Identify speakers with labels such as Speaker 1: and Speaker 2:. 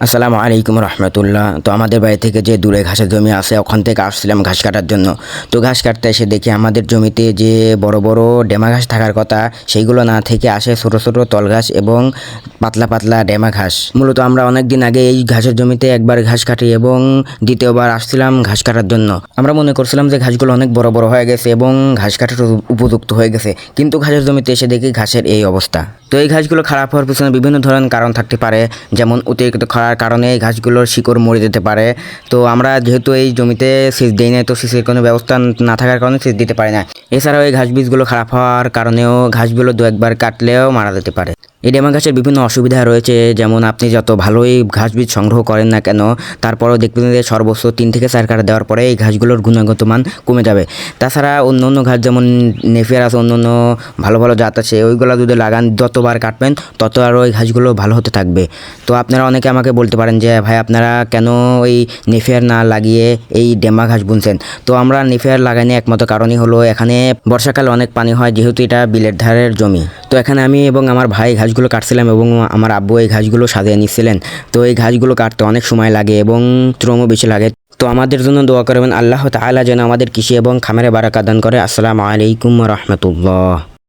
Speaker 1: আসসালামু আলাইকুম রহমতুল্লাহ। তো আমাদের বাড়ি থেকে যে দূরে ঘাসের জমি আছে ওখান থেকে আসছিলাম ঘাস কাটার জন্য। তো ঘাস কাটতে এসে দেখি আমাদের জমিতে যে বড় বড় ডেমা ঘাস থাকার কথা সেইগুলো না থেকে আসে ছোট ছোট তল ঘাস এবং পাতলা পাতলা ডেমা ঘাস। মূলত আমরা অনেক দিন আগে এই ঘাসের জমিতে একবার ঘাস কাটি এবং দ্বিতীয়বার আসছিলাম ঘাস কাটার জন্য। আমরা মনে করছিলাম যে ঘাসগুলো অনেক বড় বড় হয়ে গেছে এবং ঘাস কাটার উপযুক্ত হয়ে গেছে, কিন্তু ঘাসের জমিতে এসে দেখি ঘাসের এই অবস্থা। তো এই ঘাসগুলো খারাপ হওয়ার পিছনে বিভিন্ন ধরনের কারণ থাকতে পারে, যেমন অতিরিক্ত খরার কারণে এই ঘাসগুলোর শিকড় মরে যেতে পারে। তো আমরা যেহেতু এই জমিতে সেচ দিই না, তো সেচের কোনো ব্যবস্থা না থাকার কারণে সেচ দিতে পারি না। এছাড়াও এই ঘাস বীজগুলো খারাপ হওয়ার কারণেও ঘাসগুলো দু একবার কাটলেও মারা যেতে পারে। এই ডেমা ঘাসের বিভিন্ন অসুবিধা রয়েছে, যেমন আপনি যত ভালোই ঘাস বীজ সংগ্রহ করেন না কেন, তারপরেও দেখবেন যে সর্বোচ্চ 3 থেকে 4 কাটা দেওয়ার পরে এই ঘাসগুলোর গুণগত মান কমে যাবে। তাছাড়া অন্য অন্য ঘাস যেমন নেপিয়ার আছে, অন্য অন্য ভালো ভালো জাত আছে, ওইগুলো যদি লাগান যতবার কাটবেন তত আরও ওই ঘাসগুলো ভালো হতে থাকবে। তো আপনারা অনেকে আমাকে বলতে পারেন যে ভাই আপনারা কেন ওই নেপিয়ার না লাগিয়ে এই ডেমা ঘাস বুনছেন। তো আমরা নেপিয়ার লাগাইনি একমাত্র কারণই হলো এখানে বর্ষাকালে অনেক পানি হয়, যেহেতু এটা বিলের ধারের জমি। তো এখানে আমি এবং আমার ভাই ঘাসগুলো কাটছিলাম এবং আমার আব্বু এই ঘাসগুলো সাজিয়ে নিচ্ছিলেন। তো এই ঘাসগুলো কাটতে অনেক সময় লাগে এবং শ্রমও বেশি লাগে। তো আমাদের জন্য দোয়া করবেন, আল্লাহ তাআলা যেন আমাদের কৃষি এবং খামারে বারাকা দান করে। আসসালামু আলাইকুম রহমতুল্লাহ।